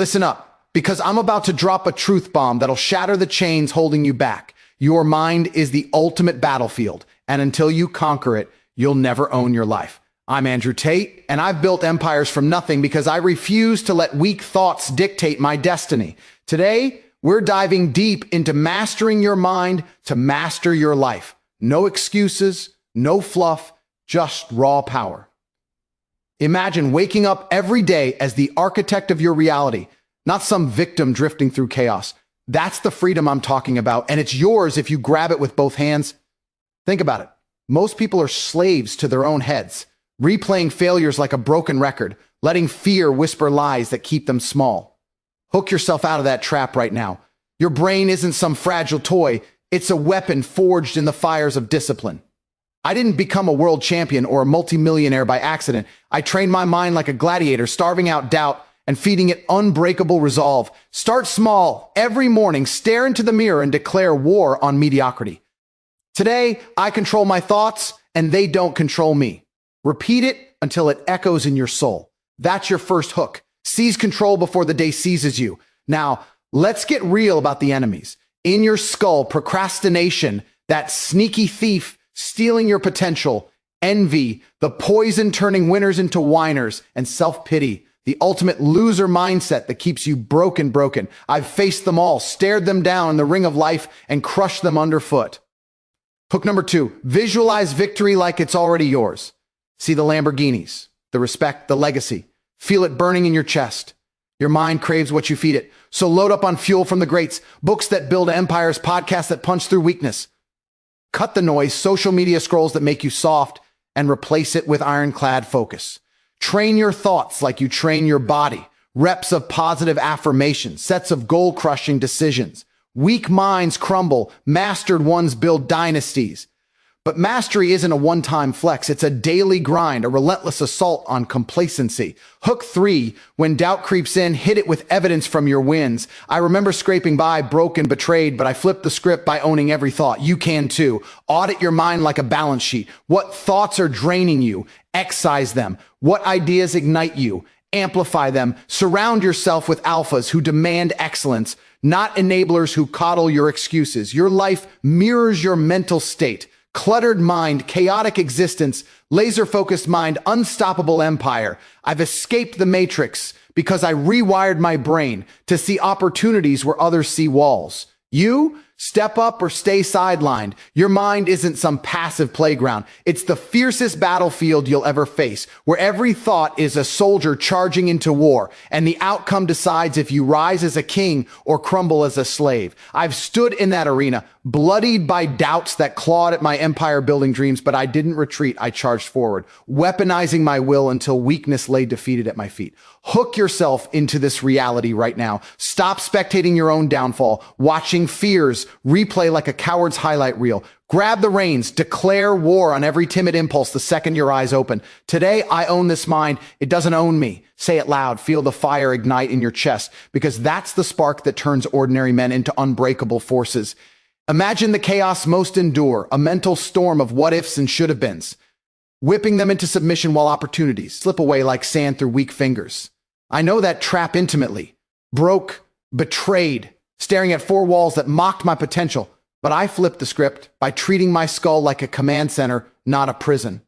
Listen up, because I'm about to drop a truth bomb that'll shatter the chains holding you back. Your mind is the ultimate battlefield, and until you conquer it, you'll never own your life. I'm Andrew Tate, and I've built empires from nothing because I refuse to let weak thoughts dictate my destiny. Today, we're diving deep into mastering your mind to master your life. No excuses, no fluff, just raw power. Imagine waking up every day as the architect of your reality, not some victim drifting through chaos. That's the freedom I'm talking about, and it's yours if you grab it with both hands. Think about it. Most people are slaves to their own heads, replaying failures like a broken record, letting fear whisper lies that keep them small. Hook yourself out of that trap right now. Your brain isn't some fragile toy. It's a weapon forged in the fires of discipline. I didn't become a world champion or a multimillionaire by accident. I trained my mind like a gladiator, starving out doubt and feeding it unbreakable resolve. Start small. Every morning, stare into the mirror and declare war on mediocrity. Today, I control my thoughts and they don't control me. Repeat it until it echoes in your soul. That's your first hook. Seize control before the day seizes you. Now, let's get real about the enemies. In your skull, procrastination, that sneaky thief stealing your potential, envy, the poison turning winners into whiners, and self-pity, the ultimate loser mindset that keeps you broken. I've faced them all, stared them down in the ring of life, and crushed them underfoot. Hook number 2, visualize victory like it's already yours. See the Lamborghinis, the respect, the legacy. Feel it burning in your chest. Your mind craves what you feed it. So load up on fuel from the greats, books that build empires, podcasts that punch through weakness. Cut the noise, social media scrolls that make you soft, and replace it with ironclad focus. Train your thoughts like you train your body. Reps of positive affirmation, sets of goal-crushing decisions. Weak minds crumble, mastered ones build dynasties. But mastery isn't a one-time flex. It's a daily grind, a relentless assault on complacency. Hook 3, when doubt creeps in, hit it with evidence from your wins. I remember scraping by, broken, betrayed, but I flipped the script by owning every thought. You can too. Audit your mind like a balance sheet. What thoughts are draining you? Excise them. What ideas ignite you? Amplify them. Surround yourself with alphas who demand excellence, not enablers who coddle your excuses. Your life mirrors your mental state. Cluttered mind, chaotic existence, laser-focused mind, unstoppable empire. I've escaped the matrix because I rewired my brain to see opportunities where others see walls. You step up or stay sidelined. Your mind isn't some passive playground. It's the fiercest battlefield you'll ever face, where every thought is a soldier charging into war, and the outcome decides if you rise as a king or crumble as a slave. I've stood in that arena, bloodied by doubts that clawed at my empire-building dreams, but I didn't retreat. I charged forward, weaponizing my will until weakness lay defeated at my feet. Hook yourself into this reality right now. Stop spectating your own downfall, watching fears replay like a coward's highlight reel. Grab the reins, declare war on every timid impulse the second your eyes open. Today, I own this mind. It doesn't own me. Say it loud. Feel the fire ignite in your chest, because that's the spark that turns ordinary men into unbreakable forces. Imagine the chaos most endure, a mental storm of what-ifs and should-have-beens, whipping them into submission while opportunities slip away like sand through weak fingers. I know that trap intimately. Broke, betrayed, staring at 4 walls that mocked my potential. But I flipped the script by treating my skull like a command center, not a prison.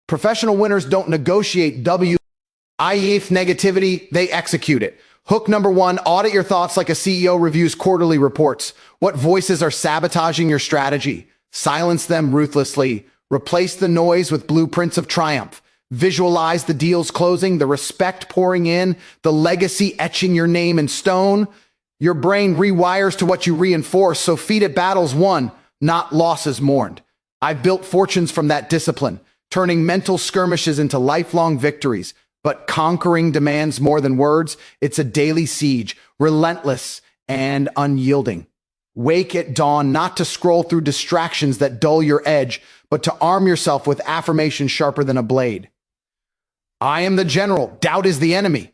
Professional winners don't negotiate negativity, they execute it. Hook number 1, audit your thoughts like a CEO reviews quarterly reports. What voices are sabotaging your strategy? Silence them ruthlessly. Replace the noise with blueprints of triumph. Visualize the deals closing, the respect pouring in, the legacy etching your name in stone. Your brain rewires to what you reinforce, so feed it battles won, not losses mourned. I've built fortunes from that discipline, turning mental skirmishes into lifelong victories. But conquering demands more than words. It's a daily siege, relentless and unyielding. Wake at dawn, not to scroll through distractions that dull your edge, but to arm yourself with affirmation sharper than a blade. I am the general. Doubt is the enemy.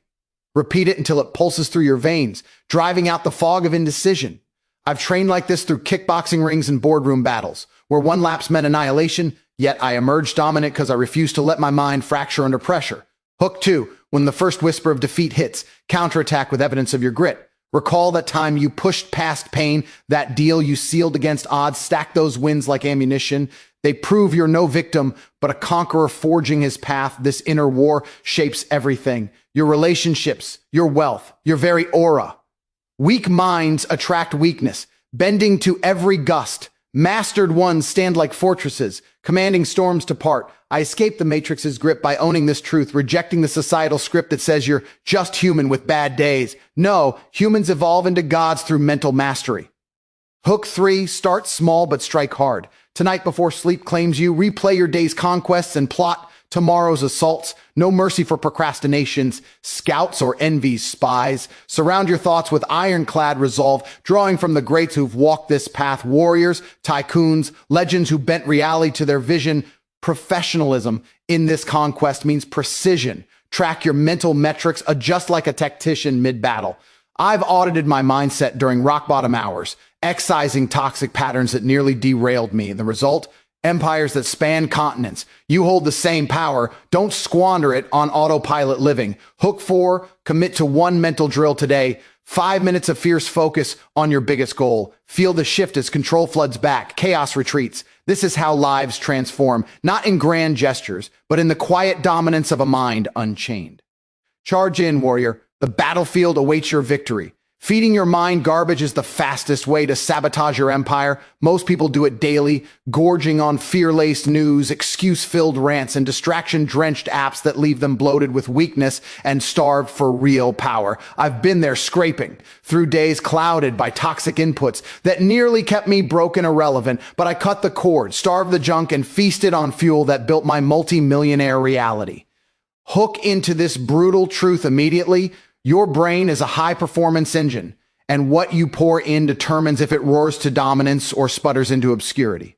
Repeat it until it pulses through your veins, driving out the fog of indecision. I've trained like this through kickboxing rings and boardroom battles, where one lapse meant annihilation, yet I emerged dominant because I refused to let my mind fracture under pressure. Hook 2, when the first whisper of defeat hits, counterattack with evidence of your grit. Recall that time you pushed past pain, that deal you sealed against odds, stack those wins like ammunition. They prove you're no victim, but a conqueror forging his path. This inner war shapes everything. Your relationships, your wealth, your very aura. Weak minds attract weakness, bending to every gust. Mastered ones stand like fortresses, commanding storms to part. I escape the Matrix's grip by owning this truth, rejecting the societal script that says you're just human with bad days. No, humans evolve into gods through mental mastery. Hook 3, start small but strike hard. Tonight before sleep claims you, replay your day's conquests and plot tomorrow's assaults. No mercy for procrastinations, scouts, or envy's spies. Surround your thoughts with ironclad resolve, drawing from the greats who've walked this path, warriors, tycoons, legends who bent reality to their vision. Professionalism in this conquest means precision. Track your mental metrics, adjust like a tactician mid-battle. I've audited my mindset during rock-bottom hours, excising toxic patterns that nearly derailed me. The result? Empires that span continents. You hold the same power. Don't squander it on autopilot living. Hook 4, commit to one mental drill today. 5 minutes of fierce focus on your biggest goal. Feel the shift as control floods back, chaos retreats. This is how lives transform, not in grand gestures, but in the quiet dominance of a mind unchained. Charge in, warrior. The battlefield awaits your victory. Feeding your mind garbage is the fastest way to sabotage your empire. Most people do it daily, gorging on fear-laced news, excuse-filled rants, and distraction-drenched apps that leave them bloated with weakness and starved for real power. I've been there scraping through days clouded by toxic inputs that nearly kept me broke and irrelevant, but I cut the cord, starved the junk, and feasted on fuel that built my multi-millionaire reality. Hook into this brutal truth immediately. Your brain is a high-performance engine, and what you pour in determines if it roars to dominance or sputters into obscurity.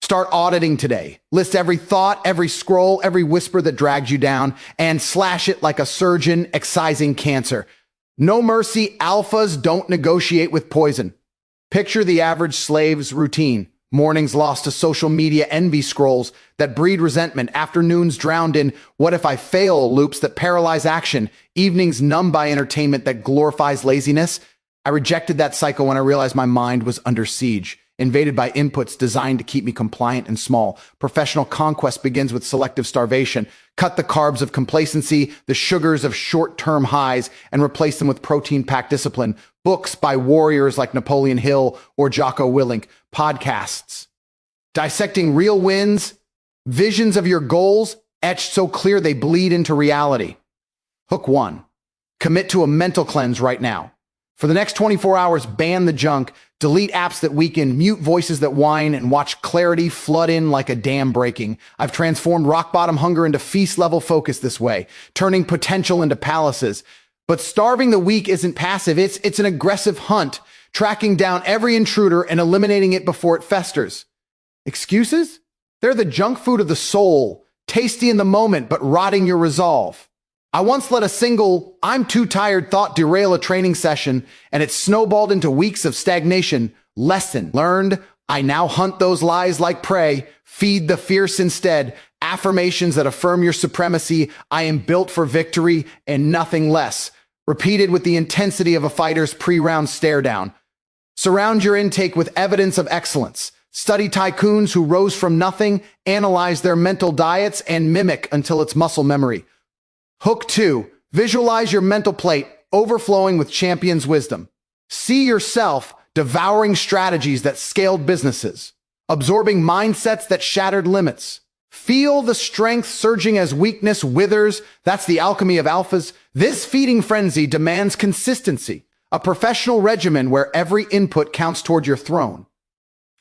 Start auditing today. List every thought, every scroll, every whisper that dragged you down, and slash it like a surgeon excising cancer. No mercy, alphas don't negotiate with poison. Picture the average slave's routine. Mornings lost to social media envy scrolls that breed resentment, afternoons drowned in what if I fail loops that paralyze action, evenings numbed by entertainment that glorifies laziness. I rejected that cycle when I realized my mind was under siege, invaded by inputs designed to keep me compliant and small. Professional conquest begins with selective starvation. Cut the carbs of complacency, the sugars of short-term highs, and replace them with protein-packed discipline. Books by warriors like Napoleon Hill or Jocko Willink. Podcasts dissecting real wins, visions of your goals etched so clear they bleed into reality. Hook 1. Commit to a mental cleanse right now. For the next 24 hours, ban the junk, delete apps that weaken, mute voices that whine, and watch clarity flood in like a dam breaking. I've transformed rock-bottom hunger into feast-level focus this way, turning potential into palaces. But starving the weak isn't passive, it's an aggressive hunt, tracking down every intruder and eliminating it before it festers. Excuses? They're the junk food of the soul, tasty in the moment but rotting your resolve. I once let a single "I'm too tired" thought derail a training session, and it snowballed into weeks of stagnation. Lesson learned. I now hunt those lies like prey, feed the fierce instead. Affirmations that affirm your supremacy. I am built for victory and nothing less. Repeated with the intensity of a fighter's pre-round stare down. Surround your intake with evidence of excellence. Study tycoons who rose from nothing, analyze their mental diets, and mimic until it's muscle memory. Hook 2. Visualize your mental plate overflowing with champions' wisdom. See yourself devouring strategies that scaled businesses, absorbing mindsets that shattered limits. Feel the strength surging as weakness withers. That's the alchemy of alphas. This feeding frenzy demands consistency, a professional regimen where every input counts toward your throne.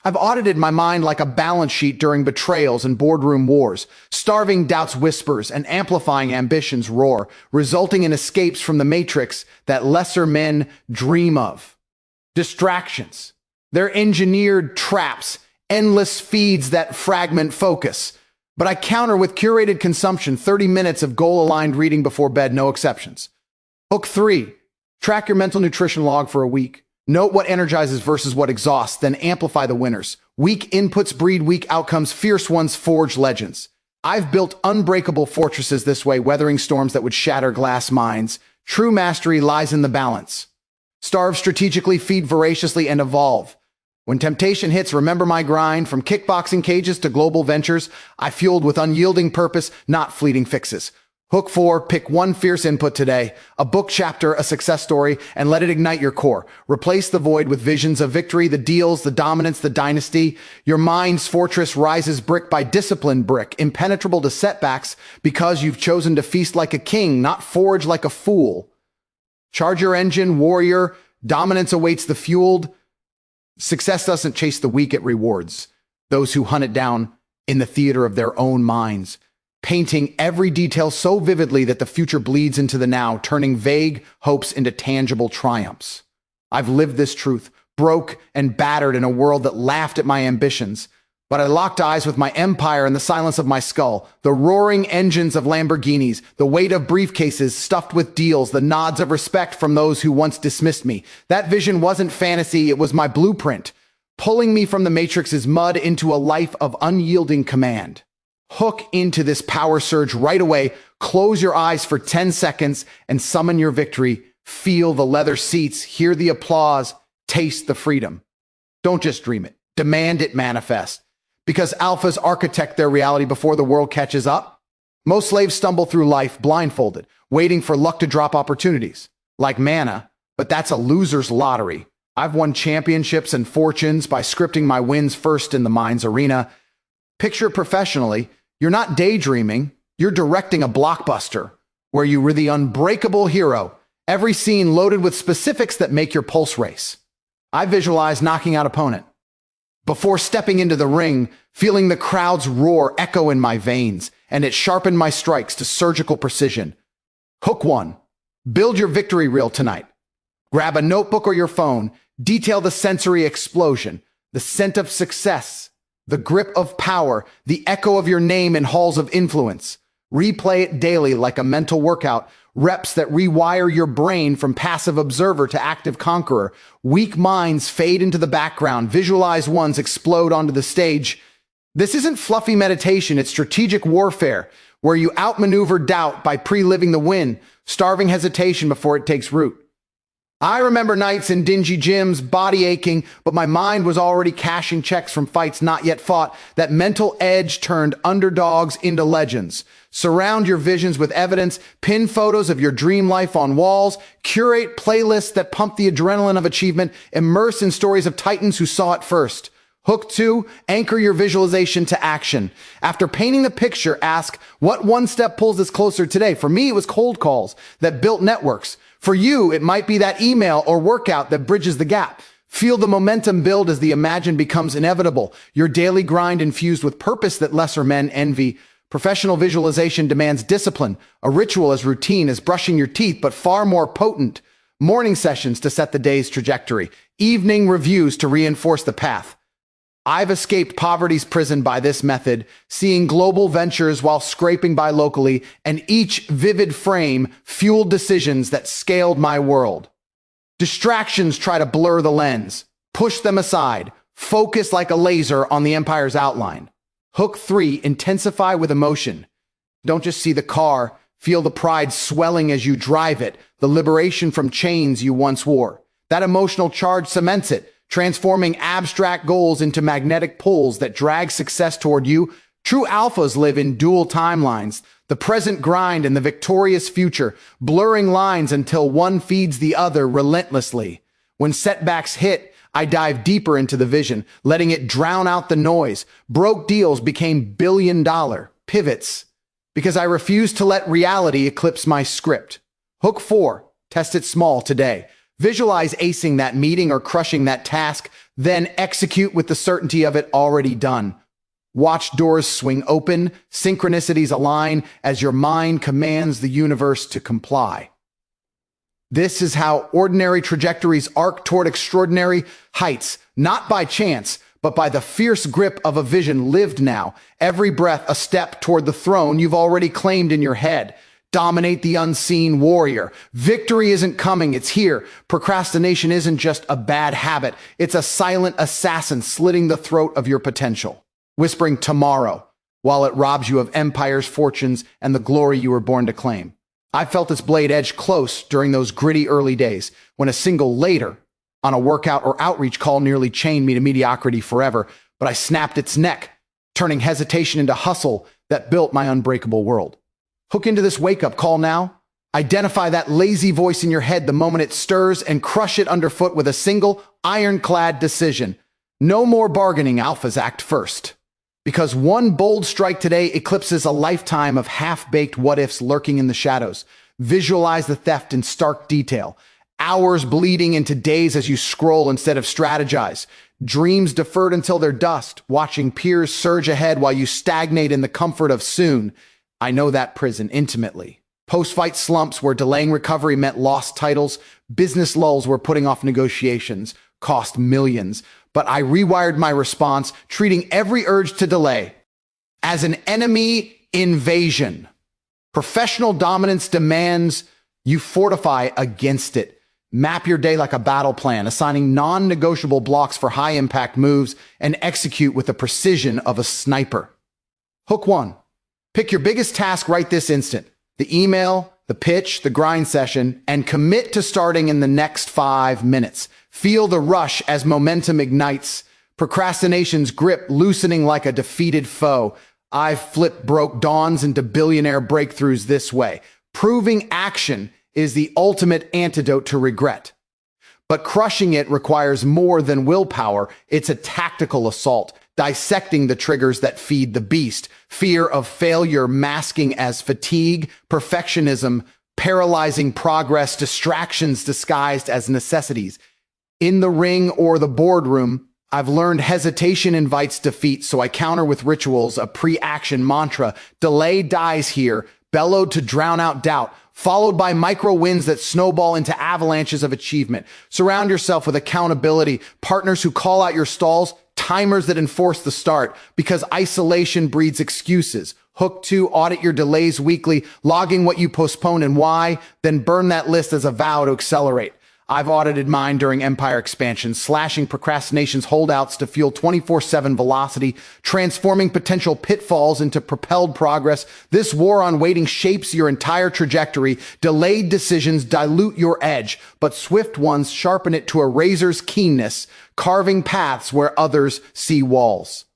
I've audited my mind like a balance sheet during betrayals and boardroom wars, starving doubt's whispers and amplifying ambition's roar, resulting in escapes from the matrix that lesser men dream of. Distractions. They're engineered traps, endless feeds that fragment focus. But I counter with curated consumption, 30 minutes of goal-aligned reading before bed, no exceptions. Hook 3. Track your mental nutrition log for a week. Note what energizes versus what exhausts, then amplify the winners. Weak inputs breed weak outcomes, fierce ones forge legends. I've built unbreakable fortresses this way, weathering storms that would shatter glass minds. True mastery lies in the balance. Starve strategically, feed voraciously, and evolve. When temptation hits, remember my grind. From kickboxing cages to global ventures, I fueled with unyielding purpose, not fleeting fixes. Hook 4, pick one fierce input today, a book chapter, a success story, and let it ignite your core. Replace the void with visions of victory, the deals, the dominance, the dynasty. Your mind's fortress rises brick by disciplined brick, impenetrable to setbacks because you've chosen to feast like a king, not forage like a fool. Charge your engine, warrior. Dominance awaits the fueled. Success doesn't chase the weak, it rewards those who hunt it down in the theater of their own minds, painting every detail so vividly that the future bleeds into the now, turning vague hopes into tangible triumphs. I've lived this truth, broke and battered in a world that laughed at my ambitions, but I locked eyes with my empire in the silence of my skull, the roaring engines of Lamborghinis, the weight of briefcases stuffed with deals, the nods of respect from those who once dismissed me. That vision wasn't fantasy, it was my blueprint, pulling me from the matrix's mud into a life of unyielding command. Hook into this power surge right away, close your eyes for 10 seconds and summon your victory. Feel the leather seats, hear the applause, taste the freedom. Don't just dream it, demand it manifest. Because alphas architect their reality before the world catches up. Most slaves stumble through life blindfolded, waiting for luck to drop opportunities. Like manna, but that's a loser's lottery. I've won championships and fortunes by scripting my wins first in the mind's arena. Picture professionally, you're not daydreaming, you're directing a blockbuster where you were the unbreakable hero, every scene loaded with specifics that make your pulse race. I visualize knocking out opponent. Before stepping into the ring, feeling the crowd's roar echo in my veins, and it sharpened my strikes to surgical precision. Hook 1. Build your victory reel tonight. Grab a notebook or your phone, detail the sensory explosion, the scent of success, the grip of power, the echo of your name in halls of influence. Replay it daily like a mental workout, reps that rewire your brain from passive observer to active conqueror. Weak minds fade into the background, visualize ones explode onto the stage. This isn't fluffy meditation, it's strategic warfare, where you outmaneuver doubt by pre-living the win, starving hesitation before it takes root. I remember nights in dingy gyms, body aching, but my mind was already cashing checks from fights not yet fought. That mental edge turned underdogs into legends. Surround your visions with evidence, pin photos of your dream life on walls, curate playlists that pump the adrenaline of achievement, immerse in stories of titans who saw it first. Hook 2, anchor your visualization to action. After painting the picture, ask, what one step pulls this closer today? For me, it was cold calls that built networks. For you, it might be that email or workout that bridges the gap. Feel the momentum build as the imagined becomes inevitable. Your daily grind infused with purpose that lesser men envy. Professional visualization demands discipline, a ritual as routine as brushing your teeth, but far more potent. Morning sessions to set the day's trajectory. Evening reviews to reinforce the path. I've escaped poverty's prison by this method, seeing global ventures while scraping by locally, and each vivid frame fueled decisions that scaled my world. Distractions try to blur the lens. Push them aside. Focus like a laser on the empire's outline. Hook 3, intensify with emotion. Don't just see the car, feel the pride swelling as you drive it, the liberation from chains you once wore. That emotional charge cements it, transforming abstract goals into magnetic pulls that drag success toward you. True alphas live in dual timelines, the present grind and the victorious future, blurring lines until one feeds the other relentlessly. When setbacks hit, I dive deeper into the vision, letting it drown out the noise. Broke deals became billion-dollar pivots because I refused to let reality eclipse my script. Hook 4, test it small today. Visualize acing that meeting or crushing that task, then execute with the certainty of it already done. Watch doors swing open, synchronicities align as your mind commands the universe to comply. This is how ordinary trajectories arc toward extraordinary heights, not by chance, but by the fierce grip of a vision lived now. Every breath a step toward the throne you've already claimed in your head. Dominate the unseen warrior. Victory isn't coming, it's here. Procrastination isn't just a bad habit. It's a silent assassin slitting the throat of your potential. Whispering tomorrow. while it robs you of empires, fortunes, and the glory you were born to claim. I felt its blade edge close during those gritty early days when a single later on a workout or outreach call nearly chained me to mediocrity forever, but I snapped its neck, turning hesitation into hustle that built my unbreakable world. Hook into this wake-up call now. Identify that lazy voice in your head the moment it stirs and crush it underfoot with a single ironclad decision. No more bargaining, alphas act first. Because one bold strike today eclipses a lifetime of half-baked what-ifs lurking in the shadows. Visualize the theft in stark detail. Hours bleeding into days as you scroll instead of strategize. Dreams deferred until they're dust, watching peers surge ahead while you stagnate in the comfort of soon. I know that prison intimately. Post-fight slumps where delaying recovery meant lost titles, business lulls where putting off negotiations cost millions. But I rewired my response, treating every urge to delay as an enemy invasion. Professional dominance demands you fortify against it. Map your day like a battle plan, assigning non-negotiable blocks for high-impact moves and execute with the precision of a sniper. Hook 1. Pick your biggest task right this instant. The email, the pitch, the grind session, and commit to starting in the next 5 minutes. Feel the rush as momentum ignites. Procrastination's grip loosening like a defeated foe. I've flipped broke dawns into billionaire breakthroughs this way. Proving action is the ultimate antidote to regret. But crushing it requires more than willpower. It's a tactical assault, dissecting the triggers that feed the beast. Fear of failure masking as fatigue, perfectionism, paralyzing progress, distractions disguised as necessities. In the ring or the boardroom, I've learned hesitation invites defeat, so I counter with rituals, a pre-action mantra. Delay dies here, bellowed to drown out doubt, followed by micro wins that snowball into avalanches of achievement. Surround yourself with accountability, partners who call out your stalls, timers that enforce the start, because isolation breeds excuses. Hook 2, audit your delays weekly, logging what you postpone and why, then burn that list as a vow to accelerate. I've audited mine during empire expansion, slashing procrastination's holdouts to fuel 24/7 velocity, transforming potential pitfalls into propelled progress. This war on waiting shapes your entire trajectory. Delayed decisions dilute your edge, but swift ones sharpen it to a razor's keenness, carving paths where others see walls.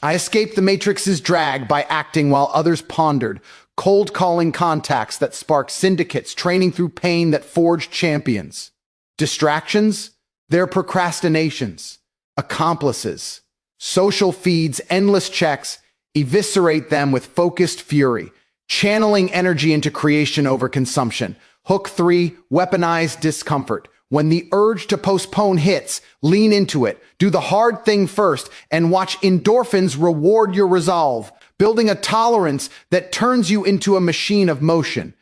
I escaped the Matrix's drag by acting while others pondered, cold calling contacts that sparked syndicates, training through pain that forged champions. Distractions? They're procrastinations, accomplices. Social feeds, endless checks, eviscerate them with focused fury, channeling energy into creation over consumption. Hook 3, weaponize discomfort. When the urge to postpone hits, lean into it. Do the hard thing first and watch endorphins reward your resolve, building a tolerance that turns you into a machine of motion.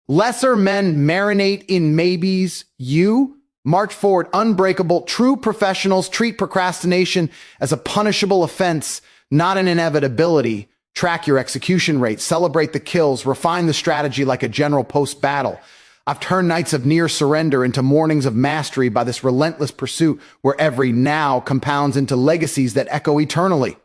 Lesser men marinate in maybes. You march forward unbreakable. True professionals treat procrastination as a punishable offense, not an inevitability. Track your execution rate, celebrate the kills, refine the strategy like a general post-battle. I've turned nights of near surrender into mornings of mastery by this relentless pursuit where every now compounds into legacies that echo eternally.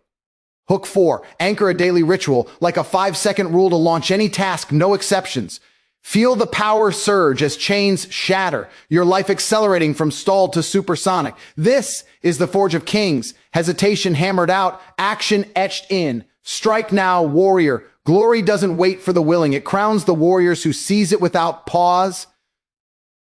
Hook 4, anchor a daily ritual like a 5-second rule to launch any task, no exceptions. Feel the power surge as chains shatter, your life accelerating from stalled to supersonic. This is the Forge of Kings, hesitation hammered out, action etched in. Strike now, warrior. Glory doesn't wait for the willing. It crowns the warriors who seize it without pause.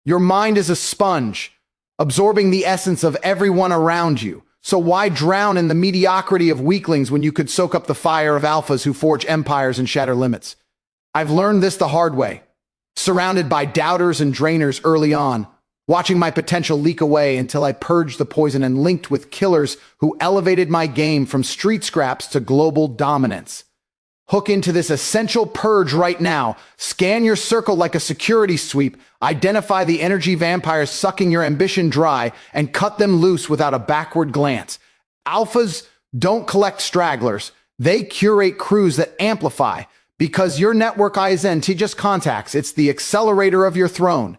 Your mind is a sponge, absorbing the essence of everyone around you. So why drown in the mediocrity of weaklings when you could soak up the fire of alphas who forge empires and shatter limits? I've learned this the hard way, surrounded by doubters and drainers early on, watching my potential leak away until I purged the poison and linked with killers who elevated my game from street scraps to global dominance. Hook into this essential purge right now. Scan your circle like a security sweep. Identify the energy vampires sucking your ambition dry and cut them loose without a backward glance. Alphas don't collect stragglers. They curate crews that amplify, because your network isn't just contacts. It's the accelerator of your throne.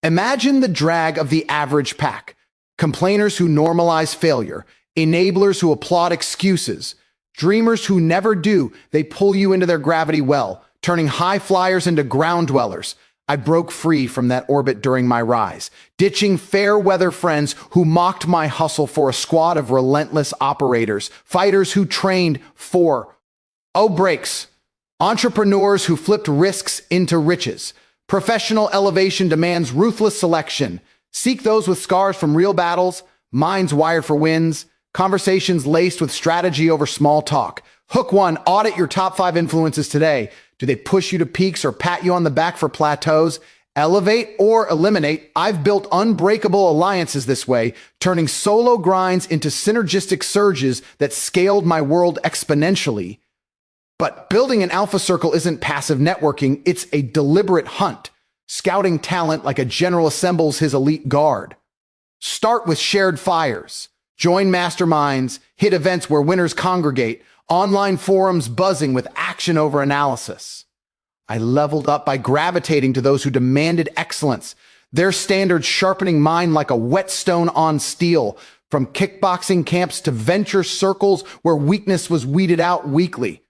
Imagine the drag of the average pack. Complainers who normalize failure. Enablers who applaud excuses. Dreamers who never do, they pull you into their gravity well, turning high flyers into ground dwellers. I broke free from that orbit during my rise, ditching fair weather friends who mocked my hustle for a squad of relentless operators, fighters who trained for, breaks, entrepreneurs who flipped risks into riches. Professional elevation demands ruthless selection. Seek those with scars from real battles, minds wired for wins, conversations laced with strategy over small talk. Hook 1, audit your top 5 influences today. Do they push you to peaks or pat you on the back for plateaus? Elevate or eliminate? I've built unbreakable alliances this way, turning solo grinds into synergistic surges that scaled my world exponentially. But building an alpha circle isn't passive networking, it's a deliberate hunt, scouting talent like a general assembles his elite guard. Start with shared fires. Join masterminds, hit events where winners congregate, online forums buzzing with action over analysis. I leveled up by gravitating to those who demanded excellence, their standards sharpening mine like a whetstone on steel, from kickboxing camps to venture circles where weakness was weeded out weekly.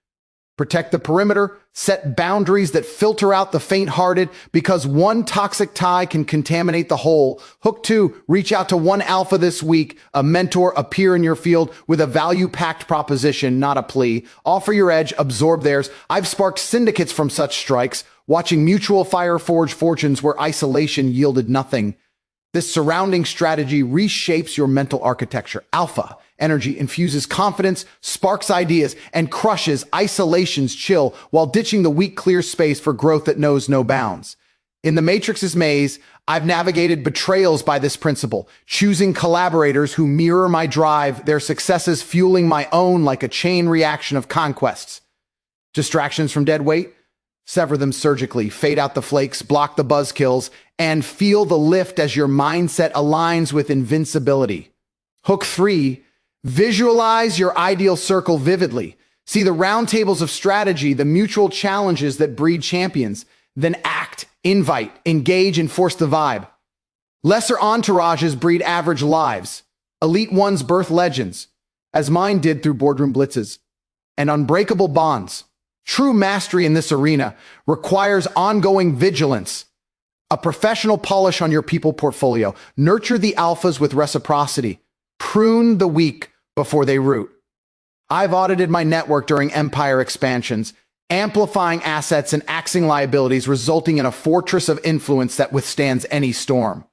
Protect the perimeter, set boundaries that filter out the faint-hearted because one toxic tie can contaminate the whole. Hook 2, reach out to one alpha this week, a mentor, a peer in your field with a value-packed proposition, not a plea. Offer your edge, absorb theirs. I've sparked syndicates from such strikes, watching mutual fire forge fortunes where isolation yielded nothing. This surrounding strategy reshapes your mental architecture. Alpha energy infuses confidence, sparks ideas, and crushes isolation's chill while ditching the weak clear space for growth that knows no bounds. In the Matrix's maze, I've navigated betrayals by this principle, choosing collaborators who mirror my drive, their successes fueling my own like a chain reaction of conquests. Distractions from dead weight? Sever them surgically, fade out the flakes, block the buzzkills, and feel the lift as your mindset aligns with invincibility. Hook 3, visualize your ideal circle vividly. See the round tables of strategy, the mutual challenges that breed champions. Then act, invite, engage, and force the vibe. Lesser entourages breed average lives. Elite ones birth legends, as mine did through boardroom blitzes. And unbreakable bonds. True mastery in this arena requires ongoing vigilance. A professional polish on your people portfolio. Nurture the alphas with reciprocity. Prune the weak before they root. I've audited my network during empire expansions, amplifying assets and axing liabilities, resulting in a fortress of influence that withstands any storm.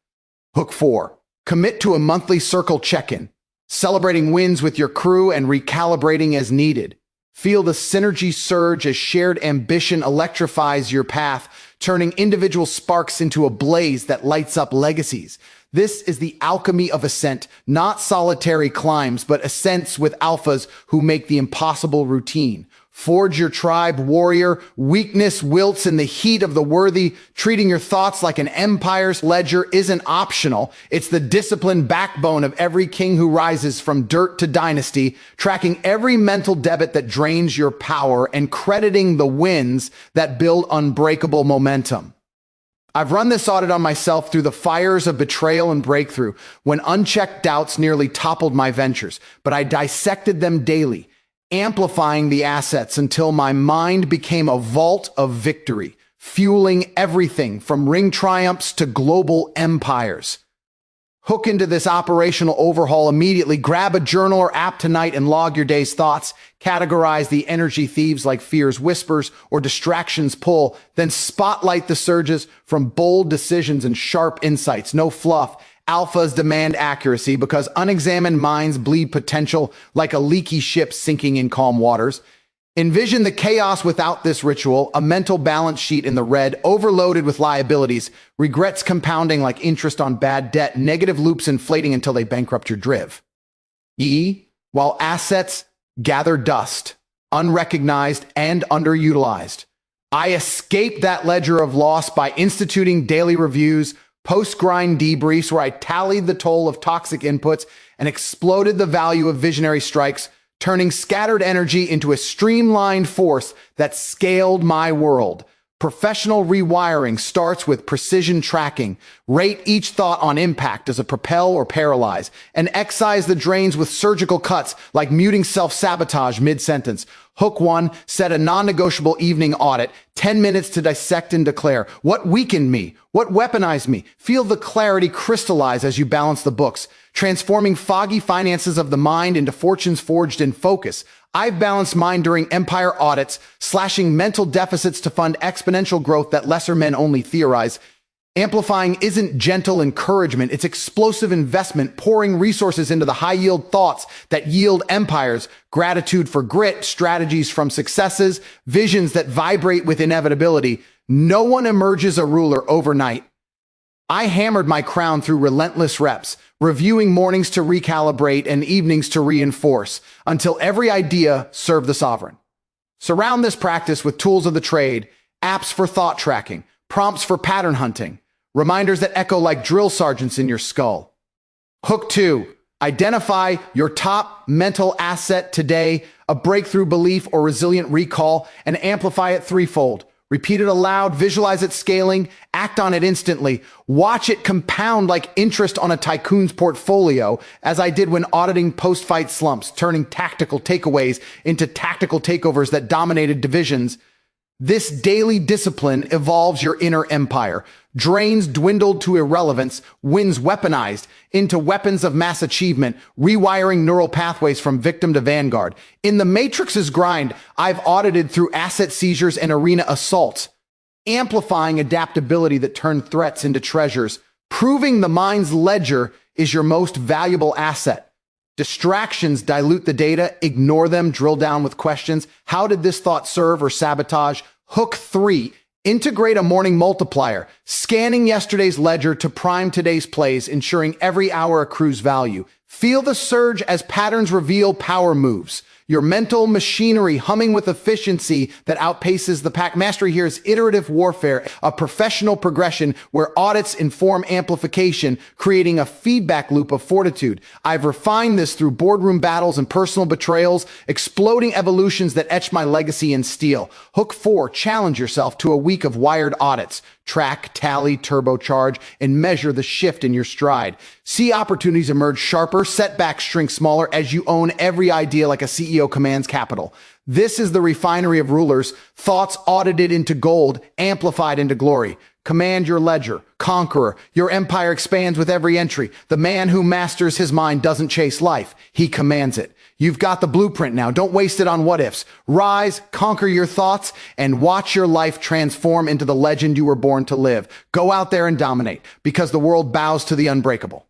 Hook 4, commit to a monthly circle check-in, celebrating wins with your crew and recalibrating as needed. Feel the synergy surge as shared ambition electrifies your path, turning individual sparks into a blaze that lights up legacies. This is the alchemy of ascent, not solitary climbs, but ascents with alphas who make the impossible routine. Forge your tribe, warrior. Weakness wilts in the heat of the worthy. Treating your thoughts like an empire's ledger isn't optional. It's the disciplined backbone of every king who rises from dirt to dynasty, tracking every mental debit that drains your power and crediting the wins that build unbreakable momentum. I've run this audit on myself through the fires of betrayal and breakthrough, when unchecked doubts nearly toppled my ventures, but I dissected them daily, amplifying the assets until my mind became a vault of victory, fueling everything from ring triumphs to global empires. Hook into this operational overhaul immediately. Grab a journal or app tonight and log your day's thoughts. Categorize the energy thieves like fear's whispers or distractions pull. Then spotlight the surges from bold decisions and sharp insights. No fluff. Alphas demand accuracy because unexamined minds bleed potential like a leaky ship sinking in calm waters. Envision the chaos without this ritual, a mental balance sheet in the red, overloaded with liabilities, regrets compounding like interest on bad debt, negative loops inflating until they bankrupt your driv. While assets gather dust, unrecognized and underutilized. I escaped that ledger of loss by instituting daily reviews, post-grind debriefs where I tallied the toll of toxic inputs and exploded the value of visionary strikes, turning scattered energy into a streamlined force that scaled my world. Professional rewiring starts with precision tracking. Rate each thought on impact. Does it propel or paralyze? And excise the drains with surgical cuts, like muting self-sabotage mid-sentence. Hook 1, set a non-negotiable evening audit, 10 minutes to dissect and declare what weakened me, what weaponized me. Feel the clarity crystallize as you balance the books, transforming foggy finances of the mind into fortunes forged in focus. I've balanced mine during empire audits, slashing mental deficits to fund exponential growth that lesser men only theorize. Amplifying isn't gentle encouragement, it's explosive investment, pouring resources into the high-yield thoughts that yield empires, gratitude for grit, strategies from successes, visions that vibrate with inevitability. No one emerges a ruler overnight. I hammered my crown through relentless reps, reviewing mornings to recalibrate and evenings to reinforce, until every idea served the sovereign. Surround this practice with tools of the trade, apps for thought tracking, prompts for pattern hunting, reminders that echo like drill sergeants in your skull. Hook 2, identify your top mental asset today, a breakthrough belief or resilient recall, and amplify it threefold. Repeat it aloud, visualize it scaling, act on it instantly. Watch it compound like interest on a tycoon's portfolio, as I did when auditing post-fight slumps, turning tactical takeaways into tactical takeovers that dominated divisions. This daily discipline evolves your inner empire. Drains dwindled to irrelevance, wins weaponized into weapons of mass achievement, rewiring neural pathways from victim to vanguard. In the Matrix's grind, I've audited through asset seizures and arena assaults, amplifying adaptability that turned threats into treasures. Proving the mind's ledger is your most valuable asset. Distractions dilute the data, ignore them, drill down with questions. How did this thought serve or sabotage? Hook 3, integrate a morning multiplier, scanning yesterday's ledger to prime today's plays, ensuring every hour accrues value. Feel the surge as patterns reveal power moves. Your mental machinery humming with efficiency that outpaces the pack. Mastery here is iterative warfare, a professional progression where audits inform amplification, creating a feedback loop of fortitude. I've refined this through boardroom battles and personal betrayals, exploding evolutions that etch my legacy in steel. Hook 4, challenge yourself to a week of wired audits. Track, tally, turbocharge, and measure the shift in your stride. See opportunities emerge sharper, setbacks shrink smaller as you own every idea like a CEO commands capital. This is the refinery of rulers, thoughts audited into gold, amplified into glory. Command your ledger, conqueror. Your empire expands with every entry. The man who masters his mind doesn't chase life. He commands it. You've got the blueprint now. Don't waste it on what ifs. Rise, conquer your thoughts, and watch your life transform into the legend you were born to live. Go out there and dominate, because the world bows to the unbreakable.